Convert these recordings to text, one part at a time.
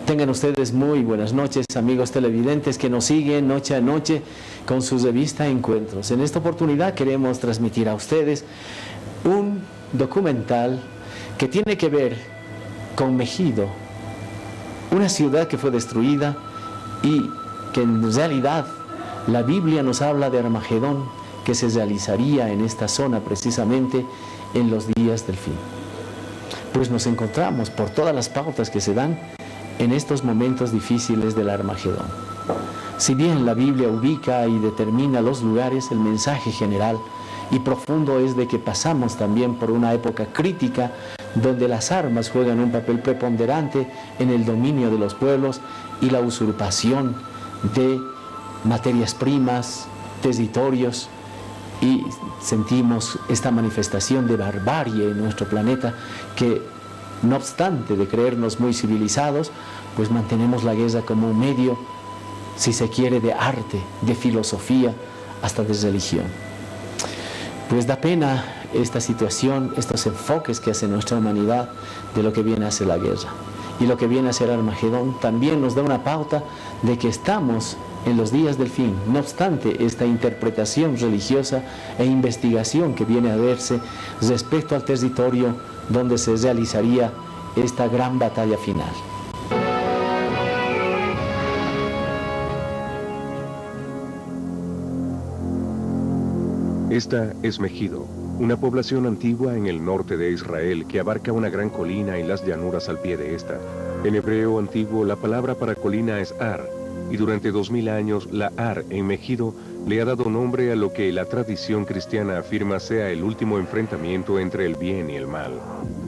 Tengan ustedes muy buenas noches, amigos televidentes que nos siguen noche a noche con su revista Encuentros. En esta oportunidad queremos transmitir a ustedes un documental que tiene que ver con Megido, una ciudad que fue destruida y que en realidad la Biblia nos habla de Armagedón, que se realizaría en esta zona precisamente en los días del fin. Pues nos encontramos por todas las pautas que se dan en estos momentos difíciles del Armagedón. Si bien la Biblia ubica y determina los lugares, el mensaje general y profundo es de que pasamos también por una época crítica donde las armas juegan un papel preponderante en el dominio de los pueblos y la usurpación de materias primas, territorios, y sentimos esta manifestación de barbarie en nuestro planeta que, no obstante de creernos muy civilizados, pues mantenemos la guerra como un medio, si se quiere, de arte, de filosofía, hasta de religión. Pues da pena esta situación, estos enfoques que hace nuestra humanidad de lo que viene a ser la guerra. Y lo que viene a ser Armagedón también nos da una pauta de que estamos en los días del fin. No obstante esta interpretación religiosa e investigación que viene a verse respecto al territorio donde se realizaría esta gran batalla final. Esta es Megido, una población antigua en el norte de Israel que abarca una gran colina y las llanuras al pie de esta. En hebreo antiguo la palabra para colina es Ar, y durante 2000 años la Ar en Megido le ha dado nombre a lo que la tradición cristiana afirma sea el último enfrentamiento entre el bien y el mal.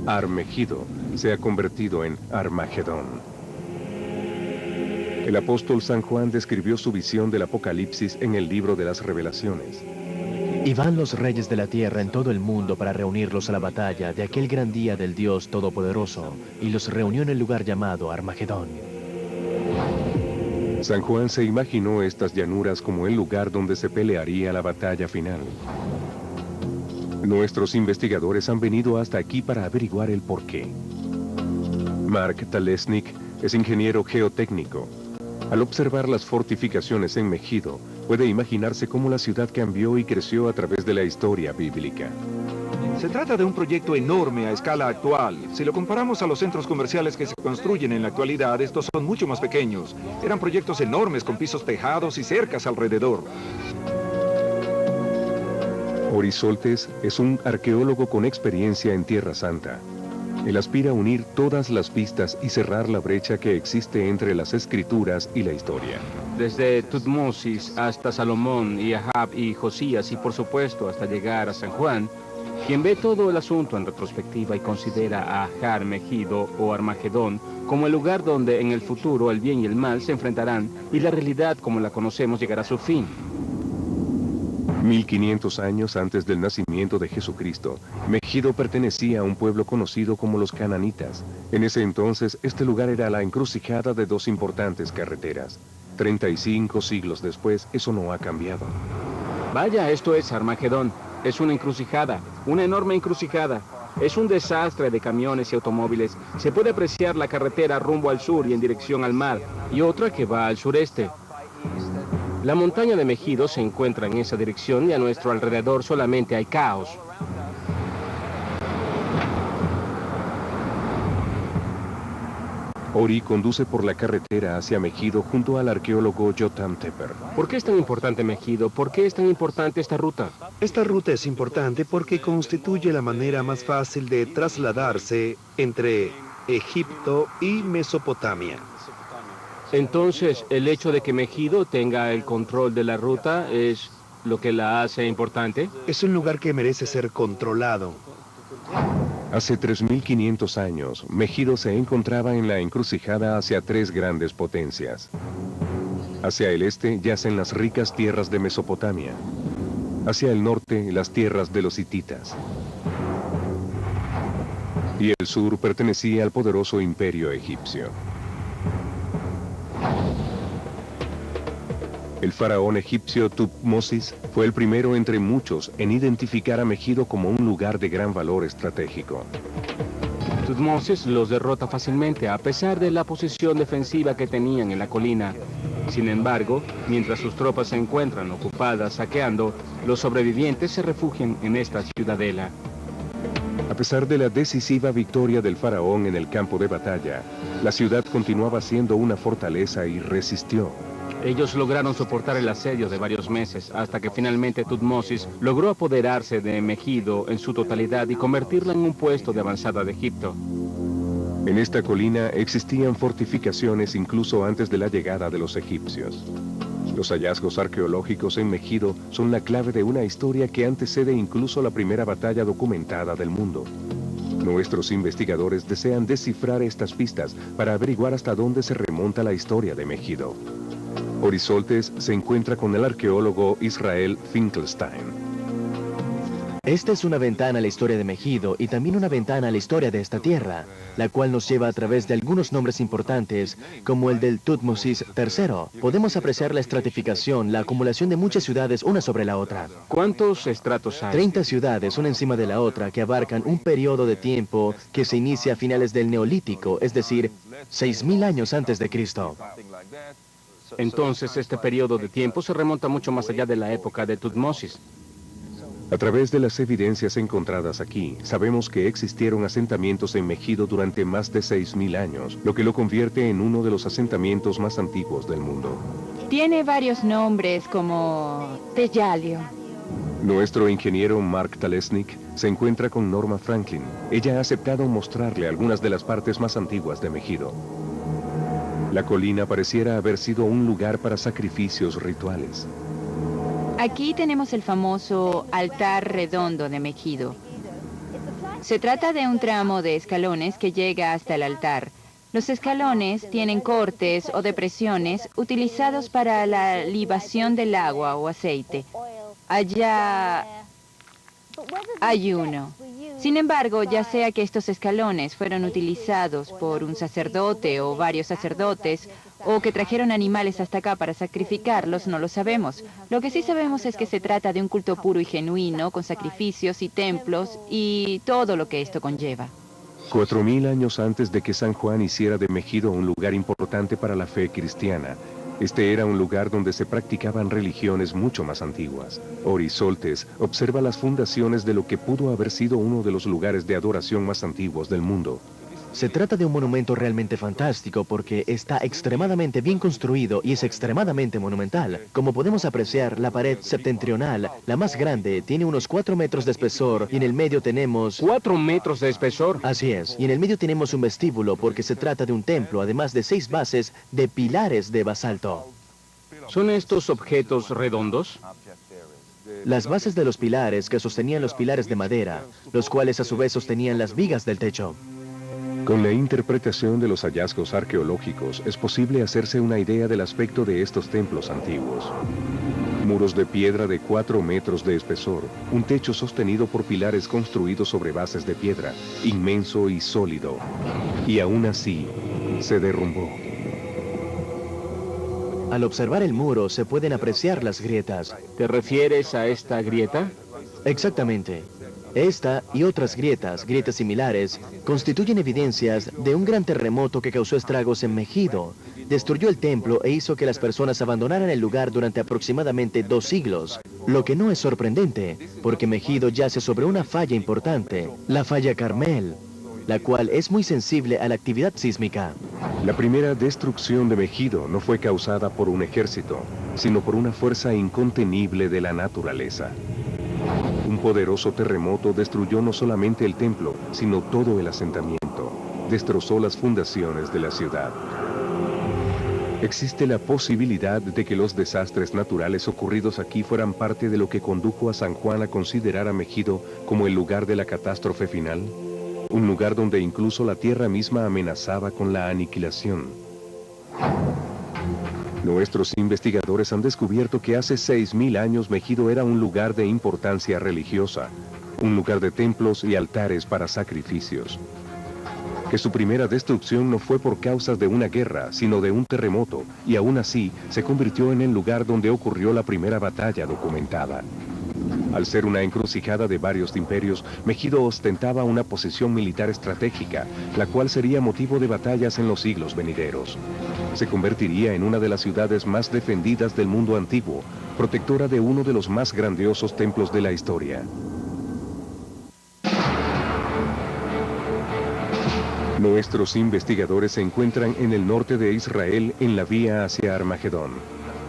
Ar-Megido se ha convertido en Armagedón. El apóstol San Juan describió su visión del Apocalipsis en el libro de las Revelaciones. Y van los reyes de la tierra en todo el mundo para reunirlos a la batalla de aquel gran día del Dios Todopoderoso, y los reunió en el lugar llamado Armagedón. San Juan se imaginó estas llanuras como el lugar donde se pelearía la batalla final. Nuestros investigadores han venido hasta aquí para averiguar el porqué. Mark Talesnik es ingeniero geotécnico. Al observar las fortificaciones en Megido, puede imaginarse cómo la ciudad cambió y creció a través de la historia bíblica. Se trata de un proyecto enorme a escala actual. Si lo comparamos a los centros comerciales que se construyen en la actualidad, estos son mucho más pequeños. Eran proyectos enormes con pisos tejados y cercas alrededor. Ori Soltes es un arqueólogo con experiencia en Tierra Santa. Él aspira a unir todas las pistas y cerrar la brecha que existe entre las escrituras y la historia. Desde Tutmosis hasta Salomón y Ahab y Josías y por supuesto hasta llegar a San Juan, quien ve todo el asunto en retrospectiva y considera a Har-Megido o Armagedón como el lugar donde en el futuro el bien y el mal se enfrentarán y la realidad como la conocemos llegará a su fin. 1500 años antes del nacimiento de Jesucristo, Megido pertenecía a un pueblo conocido como los cananitas. En ese entonces, este lugar era la encrucijada de dos importantes carreteras. 35 siglos después, eso no ha cambiado. Vaya, esto es Armagedón. Es una encrucijada, una enorme encrucijada. Es un desastre de camiones y automóviles. Se puede apreciar la carretera rumbo al sur y en dirección al mar, y otra que va al sureste. La montaña de Megido se encuentra en esa dirección y a nuestro alrededor solamente hay caos. Ori conduce por la carretera hacia Megido junto al arqueólogo Yotam Tepper. ¿Por qué es tan importante Megido? ¿Por qué es tan importante esta ruta? Esta ruta es importante porque constituye la manera más fácil de trasladarse entre Egipto y Mesopotamia. Entonces, el hecho de que Megido tenga el control de la ruta es lo que la hace importante. Es un lugar que merece ser controlado. Hace 3500 años, Megido se encontraba en la encrucijada hacia tres grandes potencias. Hacia el este yacen las ricas tierras de Mesopotamia. Hacia el norte, las tierras de los hititas. Y el sur pertenecía al poderoso imperio egipcio. El faraón egipcio Tutmosis fue el primero entre muchos en identificar a Megido como un lugar de gran valor estratégico. Tutmosis los derrota fácilmente a pesar de la posición defensiva que tenían en la colina. Sin embargo, mientras sus tropas se encuentran ocupadas saqueando, los sobrevivientes se refugian en esta ciudadela. A pesar de la decisiva victoria del faraón en el campo de batalla, la ciudad continuaba siendo una fortaleza y resistió. Ellos lograron soportar el asedio de varios meses hasta que finalmente Tutmosis logró apoderarse de Megido en su totalidad y convertirla en un puesto de avanzada de Egipto. En esta colina existían fortificaciones incluso antes de la llegada de los egipcios. Los hallazgos arqueológicos en Megido son la clave de una historia que antecede incluso la primera batalla documentada del mundo. Nuestros investigadores desean descifrar estas pistas para averiguar hasta dónde se remonta la historia de Megido. Orisoltes se encuentra con el arqueólogo Israel Finkelstein. Esta es una ventana a la historia de Megido y también una ventana a la historia de esta tierra, la cual nos lleva a través de algunos nombres importantes, como el del Tutmosis III. Podemos apreciar la estratificación, la acumulación de muchas ciudades una sobre la otra. ¿Cuántos estratos hay? 30 ciudades, una encima de la otra, que abarcan un periodo de tiempo que se inicia a finales del Neolítico, es decir, 6.000 años antes de Cristo. Entonces, este periodo de tiempo se remonta mucho más allá de la época de Tutmosis. A través de las evidencias encontradas aquí, sabemos que existieron asentamientos en Megido durante más de 6.000 años, lo que lo convierte en uno de los asentamientos más antiguos del mundo. Tiene varios nombres como Teyalio. Nuestro ingeniero Mark Talesnik se encuentra con Norma Franklin. Ella ha aceptado mostrarle algunas de las partes más antiguas de Megido. La colina pareciera haber sido un lugar para sacrificios rituales. Aquí tenemos el famoso altar redondo de Megido. Se trata de un tramo de escalones que llega hasta el altar. Los escalones tienen cortes o depresiones utilizados para la libación del agua o aceite. Allá hay uno. Sin embargo, ya sea que estos escalones fueron utilizados por un sacerdote o varios sacerdotes, o que trajeron animales hasta acá para sacrificarlos, no lo sabemos. Lo que sí sabemos es que se trata de un culto puro y genuino, con sacrificios y templos y todo lo que esto conlleva. 4.000 años antes de que San Juan hiciera de Megido un lugar importante para la fe cristiana, este era un lugar donde se practicaban religiones mucho más antiguas. Orisoltes observa las fundaciones de lo que pudo haber sido uno de los lugares de adoración más antiguos del mundo. Se trata de un monumento realmente fantástico porque está extremadamente bien construido y es extremadamente monumental. Como podemos apreciar, la pared septentrional, la más grande, tiene unos 4 metros de espesor y en el medio tenemos... 4 metros de espesor. Así es, y en el medio tenemos un vestíbulo porque se trata de un templo, además de 6 bases de pilares de basalto. ¿Son estos objetos redondos? Las bases de los pilares que sostenían los pilares de madera, los cuales a su vez sostenían las vigas del techo. Con la interpretación de los hallazgos arqueológicos, es posible hacerse una idea del aspecto de estos templos antiguos. Muros de piedra de 4 metros de espesor, un techo sostenido por pilares construidos sobre bases de piedra, inmenso y sólido. Y aún así, se derrumbó. Al observar el muro se pueden apreciar las grietas. ¿Te refieres a esta grieta? Exactamente. Esta y otras grietas similares, constituyen evidencias de un gran terremoto que causó estragos en Megido, destruyó el templo e hizo que las personas abandonaran el lugar durante aproximadamente 2 siglos, lo que no es sorprendente, porque Megido yace sobre una falla importante, la falla Carmel, la cual es muy sensible a la actividad sísmica. La primera destrucción de Megido no fue causada por un ejército, sino por una fuerza incontenible de la naturaleza. Un poderoso terremoto destruyó no solamente el templo, sino todo el asentamiento. Destrozó las fundaciones de la ciudad. Existe la posibilidad de que los desastres naturales ocurridos aquí fueran parte de lo que condujo a San Juan a considerar a Megido como el lugar de la catástrofe final. Un lugar donde incluso la tierra misma amenazaba con la aniquilación. Nuestros investigadores han descubierto que hace 6.000 años Megido era un lugar de importancia religiosa, un lugar de templos y altares para sacrificios. Que su primera destrucción no fue por causas de una guerra, sino de un terremoto, y aún así se convirtió en el lugar donde ocurrió la primera batalla documentada. Al ser una encrucijada de varios imperios, Megido ostentaba una posición militar estratégica, la cual sería motivo de batallas en los siglos venideros. Se convertiría en una de las ciudades más defendidas del mundo antiguo, protectora de uno de los más grandiosos templos de la historia. Nuestros investigadores se encuentran en el norte de Israel en la vía hacia Armagedón.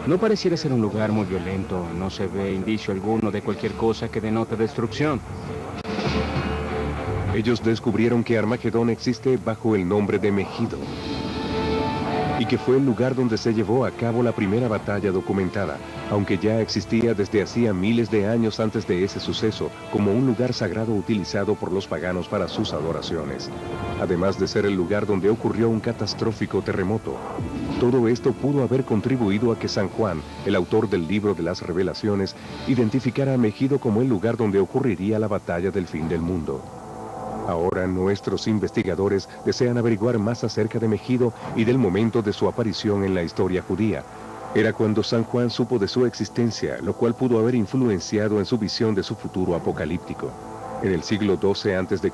No pareciera ser un lugar muy violento, no se ve indicio alguno de cualquier cosa que denote destrucción. Ellos descubrieron que Armagedón existe bajo el nombre de Megido, y que fue el lugar donde se llevó a cabo la primera batalla documentada, aunque ya existía desde hacía miles de años antes de ese suceso, como un lugar sagrado utilizado por los paganos para sus adoraciones, además de ser el lugar donde ocurrió un catastrófico terremoto. Todo esto pudo haber contribuido a que San Juan, el autor del libro de las Revelaciones, identificara a Megido como el lugar donde ocurriría la batalla del fin del mundo. Ahora nuestros investigadores desean averiguar más acerca de Megido y del momento de su aparición en la historia judía. Era cuando San Juan supo de su existencia, lo cual pudo haber influenciado en su visión de su futuro apocalíptico. En el siglo XII a.C.,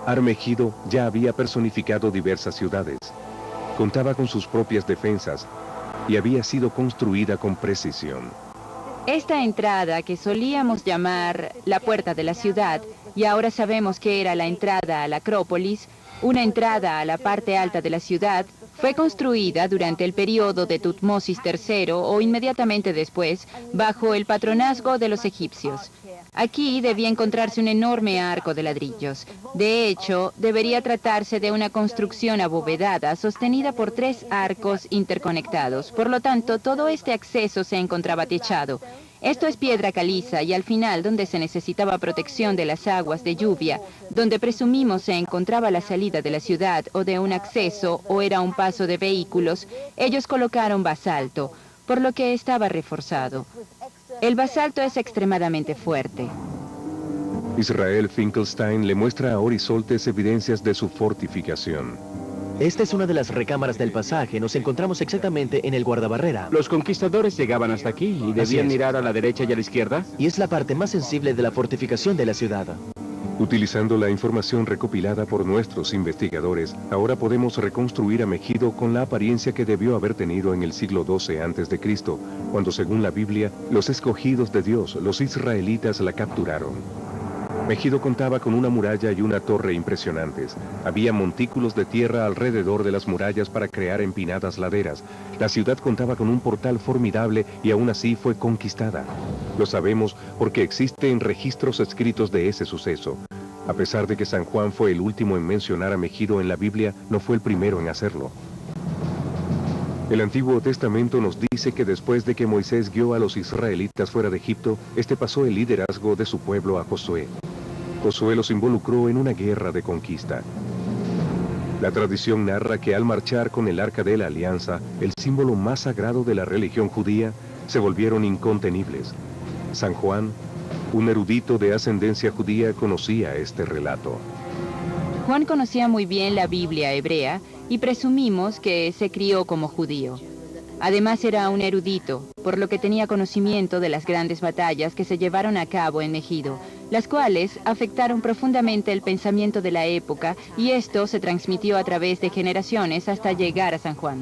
Armegido ya había personificado diversas ciudades. Contaba con sus propias defensas y había sido construida con precisión. Esta entrada, que solíamos llamar la puerta de la ciudad, y ahora sabemos que era la entrada a la Acrópolis, una entrada a la parte alta de la ciudad, fue construida durante el periodo de Tutmosis III o inmediatamente después, bajo el patronazgo de los egipcios. Aquí debía encontrarse un enorme arco de ladrillos. De hecho, debería tratarse de una construcción abovedada sostenida por 3 arcos interconectados. Por lo tanto, todo este acceso se encontraba techado. Esto es piedra caliza y al final, donde se necesitaba protección de las aguas de lluvia, donde presumimos se encontraba la salida de la ciudad o de un acceso o era un paso de vehículos, ellos colocaron basalto, por lo que estaba reforzado. El basalto es extremadamente fuerte. Israel Finkelstein le muestra a Orizoltes evidencias de su fortificación. Esta es una de las recámaras del pasaje. Nos encontramos exactamente en el guardabarrera. Los conquistadores llegaban hasta aquí y debían mirar a la derecha y a la izquierda. Y es la parte más sensible de la fortificación de la ciudad. Utilizando la información recopilada por nuestros investigadores, ahora podemos reconstruir a Megido con la apariencia que debió haber tenido en el siglo XII a.C., cuando según la Biblia, los escogidos de Dios, los israelitas, la capturaron. Megido contaba con una muralla y una torre impresionantes. Había montículos de tierra alrededor de las murallas para crear empinadas laderas. La ciudad contaba con un portal formidable y aún así fue conquistada. Lo sabemos porque existen registros escritos de ese suceso. A pesar de que San Juan fue el último en mencionar a Megido en la Biblia, no fue el primero en hacerlo. El Antiguo Testamento nos dice que después de que Moisés guió a los israelitas fuera de Egipto, este pasó el liderazgo de su pueblo a Josué. Josué los involucró en una guerra de conquista. La tradición narra que al marchar con el Arca de la Alianza, el símbolo más sagrado de la religión judía, se volvieron incontenibles. San Juan, un erudito de ascendencia judía, conocía este relato. Juan conocía muy bien la Biblia hebrea y presumimos que se crió como judío. Además era un erudito, por lo que tenía conocimiento de las grandes batallas que se llevaron a cabo en Megido, las cuales afectaron profundamente el pensamiento de la época y esto se transmitió a través de generaciones hasta llegar a San Juan.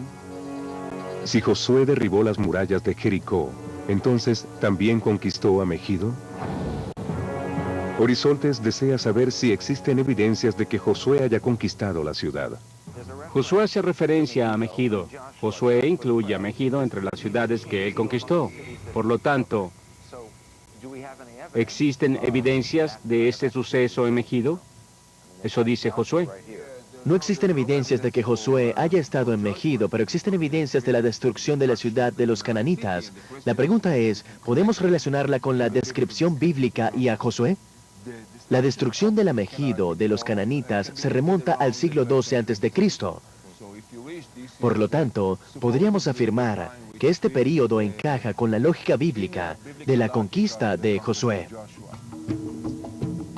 Si Josué derribó las murallas de Jericó, entonces ¿también conquistó a Megido? Orizoltes desea saber si existen evidencias de que Josué haya conquistado la ciudad. Josué hace referencia a Megido. Josué incluye a Megido entre las ciudades que él conquistó. Por lo tanto, ¿existen evidencias de este suceso en Megido? Eso dice Josué. No existen evidencias de que Josué haya estado en Megido, pero existen evidencias de la destrucción de la ciudad de los cananitas. La pregunta es, ¿podemos relacionarla con la descripción bíblica y a Josué? La destrucción de la Megido de los cananitas se remonta al siglo XII a.C. Por lo tanto, podríamos afirmar que este período encaja con la lógica bíblica de la conquista de Josué.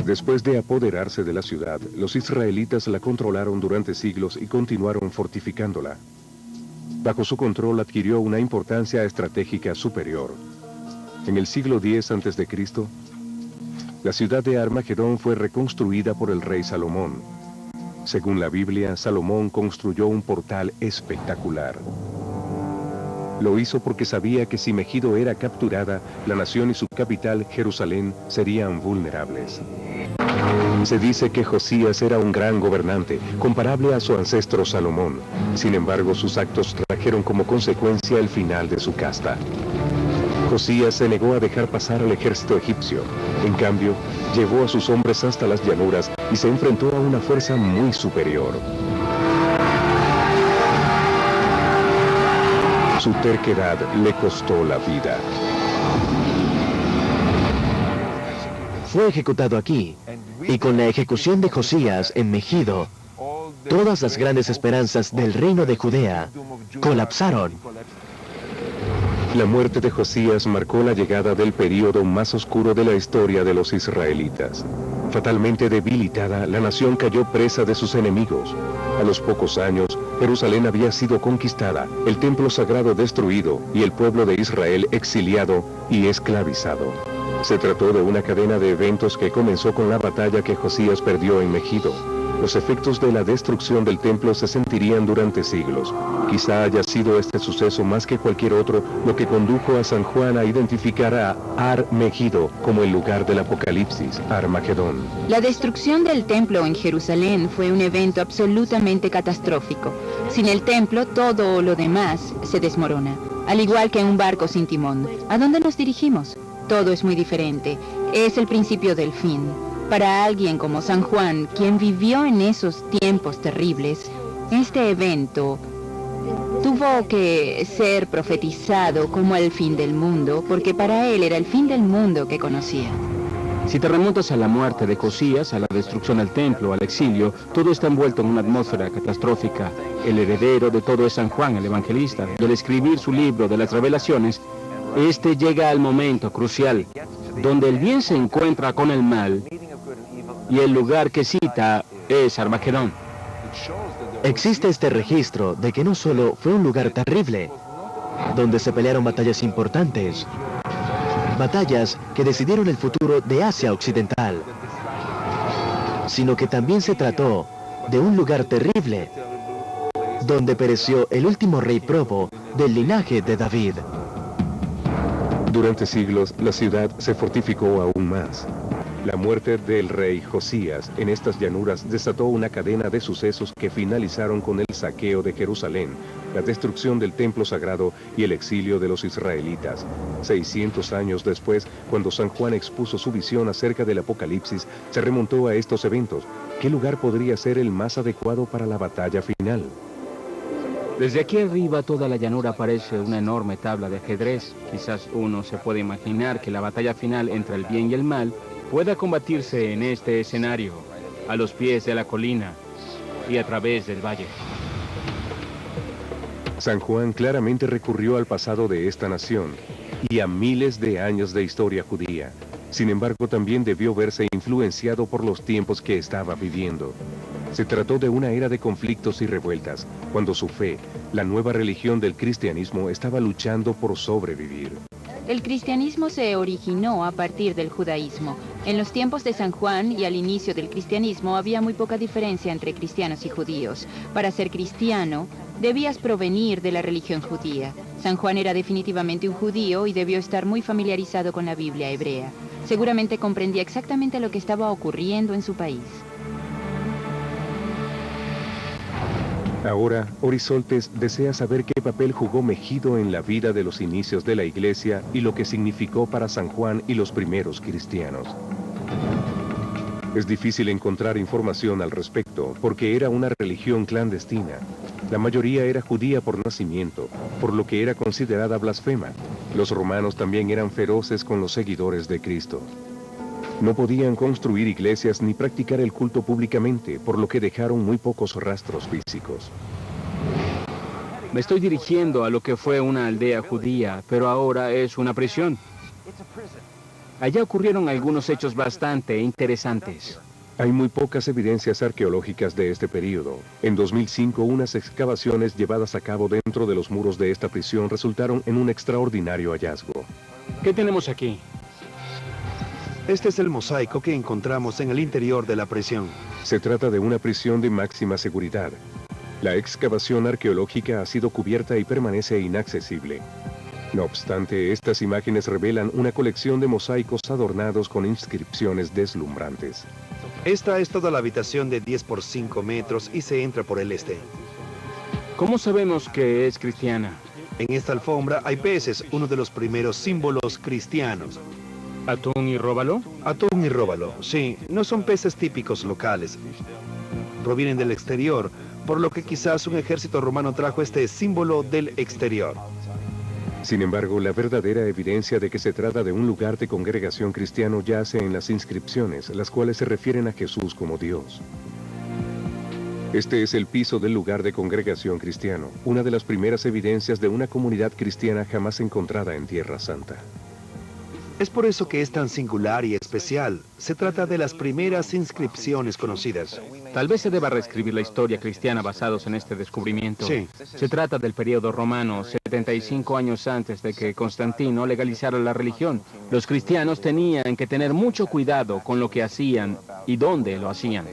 Después de apoderarse de la ciudad, los israelitas la controlaron durante siglos y continuaron fortificándola. Bajo su control adquirió una importancia estratégica superior. En el siglo X a.C., La ciudad de Armagedón fue reconstruida por el rey Salomón. Según la Biblia, Salomón construyó un portal espectacular. Lo hizo porque sabía que si Megido era capturada, la nación y su capital, Jerusalén, serían vulnerables. Se dice que Josías era un gran gobernante, comparable a su ancestro Salomón. Sin embargo, sus actos trajeron como consecuencia el final de su casta. Josías se negó a dejar pasar al ejército egipcio. En cambio, llevó a sus hombres hasta las llanuras y se enfrentó a una fuerza muy superior. Su terquedad le costó la vida. Fue ejecutado aquí, y con la ejecución de Josías en Megido, todas las grandes esperanzas del reino de Judea colapsaron. La muerte de Josías marcó la llegada del período más oscuro de la historia de los israelitas. Fatalmente debilitada, la nación cayó presa de sus enemigos. A los pocos años, Jerusalén había sido conquistada, el templo sagrado destruido y el pueblo de Israel exiliado y esclavizado. Se trató de una cadena de eventos que comenzó con la batalla que Josías perdió en Megido. Los efectos de la destrucción del templo se sentirían durante siglos. Quizá haya sido este suceso más que cualquier otro lo que condujo a San Juan a identificar a Ar-Megido como el lugar del Apocalipsis, Armagedón. La destrucción del templo en Jerusalén fue un evento absolutamente catastrófico. Sin el templo, todo lo demás se desmorona. Al igual que un barco sin timón. ¿A dónde nos dirigimos? Todo es muy diferente. Es el principio del fin. Para alguien como San Juan, quien vivió en esos tiempos terribles, este evento tuvo que ser profetizado como el fin del mundo, porque para él era el fin del mundo que conocía. Si te remontas a la muerte de Josías, a la destrucción del templo, al exilio, todo está envuelto en una atmósfera catastrófica. El heredero de todo es San Juan, el evangelista. Y al escribir su libro de las revelaciones, este llega al momento crucial, donde el bien se encuentra con el mal, y el lugar que cita es Armagedón. Existe este registro de que no solo fue un lugar terrible, donde se pelearon batallas importantes, batallas que decidieron el futuro de Asia Occidental, sino que también se trató de un lugar terrible, donde pereció el último rey probo del linaje de David. Durante siglos, la ciudad se fortificó aún más. La muerte del rey Josías en estas llanuras desató una cadena de sucesos que finalizaron con el saqueo de Jerusalén, la destrucción del templo sagrado y el exilio de los israelitas. 600 años después, cuando San Juan expuso su visión acerca del Apocalipsis, se remontó a estos eventos. ¿Qué lugar podría ser el más adecuado para la batalla final? Desde aquí arriba toda la llanura parece una enorme tabla de ajedrez. Quizás uno se puede imaginar que la batalla final entre el bien y el mal pueda combatirse en este escenario, a los pies de la colina y a través del valle. San Juan claramente recurrió al pasado de esta nación y a miles de años de historia judía. Sin embargo, también debió verse influenciado por los tiempos que estaba viviendo. Se trató de una era de conflictos y revueltas, cuando su fe, la nueva religión del cristianismo, estaba luchando por sobrevivir. El cristianismo se originó a partir del judaísmo. En los tiempos de San Juan y al inicio del cristianismo había muy poca diferencia entre cristianos y judíos. Para ser cristiano, debías provenir de la religión judía. San Juan era definitivamente un judío y debió estar muy familiarizado con la Biblia hebrea. Seguramente comprendía exactamente lo que estaba ocurriendo en su país. Ahora, Horizontes desea saber qué papel jugó Megido en la vida de los inicios de la Iglesia y lo que significó para San Juan y los primeros cristianos. Es difícil encontrar información al respecto, porque era una religión clandestina. La mayoría era judía por nacimiento, por lo que era considerada blasfema. Los romanos también eran feroces con los seguidores de Cristo. No podían construir iglesias ni practicar el culto públicamente, por lo que dejaron muy pocos rastros físicos. Me estoy dirigiendo a lo que fue una aldea judía, pero ahora es una prisión. Allá ocurrieron algunos hechos bastante interesantes. Hay muy pocas evidencias arqueológicas de este periodo. En 2005, unas excavaciones llevadas a cabo dentro de los muros de esta prisión resultaron en un extraordinario hallazgo. ¿Qué tenemos aquí? Este es el mosaico que encontramos en el interior de la prisión. Se trata de una prisión de máxima seguridad. La excavación arqueológica ha sido cubierta y permanece inaccesible. No obstante, estas imágenes revelan una colección de mosaicos adornados con inscripciones deslumbrantes. Esta es toda la habitación de 10 por 5 metros y se entra por el este. ¿Cómo sabemos que es cristiana? En esta alfombra hay peces, uno de los primeros símbolos cristianos. ¿Atún y róbalo? Atún y róbalo, sí, no son peces típicos locales. Provienen del exterior, por lo que quizás un ejército romano trajo este símbolo del exterior. Sin embargo, la verdadera evidencia de que se trata de un lugar de congregación cristiano yace en las inscripciones, las cuales se refieren a Jesús como Dios. Este es el piso del lugar de congregación cristiano, una de las primeras evidencias de una comunidad cristiana jamás encontrada en Tierra Santa. Es por eso que es tan singular y especial. Se trata de las primeras inscripciones conocidas. Tal vez se deba reescribir la historia cristiana basados en este descubrimiento. Sí. Se trata del periodo romano, 75 años antes de que Constantino legalizara la religión. Los cristianos tenían que tener mucho cuidado con lo que hacían y dónde lo hacían.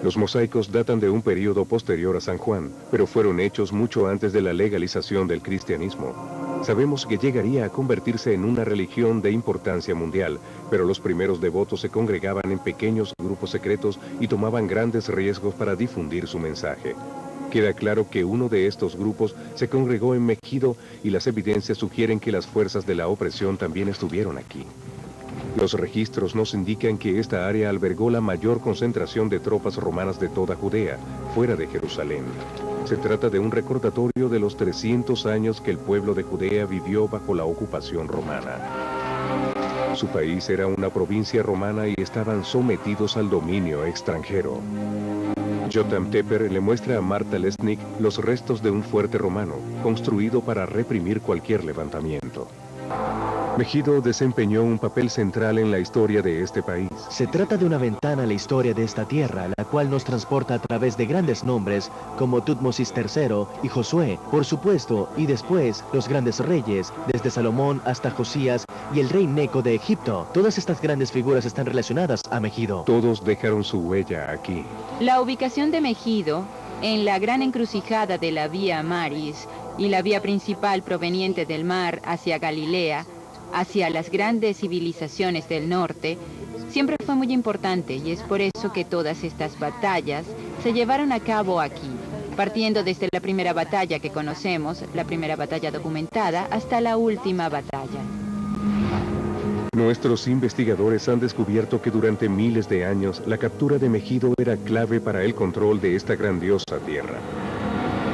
Los mosaicos datan de un periodo posterior a San Juan, pero fueron hechos mucho antes de la legalización del cristianismo. Sabemos que llegaría a convertirse en una religión de importancia mundial, pero los primeros devotos se congregaban en pequeños grupos secretos y tomaban grandes riesgos para difundir su mensaje. Queda claro que uno de estos grupos se congregó en Megido y las evidencias sugieren que las fuerzas de la opresión también estuvieron aquí. Los registros nos indican que esta área albergó la mayor concentración de tropas romanas de toda Judea, fuera de Jerusalén. Se trata de un recordatorio de los 300 años que el pueblo de Judea vivió bajo la ocupación romana. Su país era una provincia romana y estaban sometidos al dominio extranjero. Jotam Tepper le muestra a Marta Lesnick los restos de un fuerte romano, construido para reprimir cualquier levantamiento. Megido desempeñó un papel central en la historia de este país. Se trata de una ventana a la historia de esta tierra, la cual nos transporta a través de grandes nombres como Tutmosis III y Josué, por supuesto, y después los grandes reyes, desde Salomón hasta Josías y el rey Neco de Egipto. Todas estas grandes figuras están relacionadas a Megido. Todos dejaron su huella aquí. La ubicación de Megido, en la gran encrucijada de la Vía Maris y la vía principal proveniente del mar hacia Galilea, hacia las grandes civilizaciones del norte, siempre fue muy importante y es por eso que todas estas batallas se llevaron a cabo aquí, partiendo desde la primera batalla que conocemos, la primera batalla documentada, hasta la última batalla. Nuestros investigadores han descubierto que durante miles de años la captura de Megido era clave para el control de esta grandiosa tierra.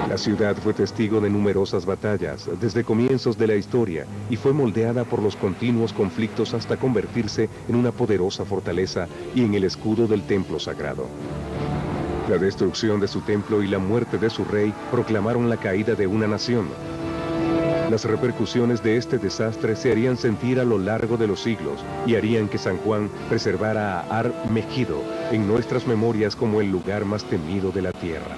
La ciudad fue testigo de numerosas batallas desde comienzos de la historia y fue moldeada por los continuos conflictos hasta convertirse en una poderosa fortaleza y en el escudo del templo sagrado. La destrucción de su templo y la muerte de su rey proclamaron la caída de una nación. Las repercusiones de este desastre se harían sentir a lo largo de los siglos y harían que San Juan preservara a Ar Megido en nuestras memorias como el lugar más temido de la tierra.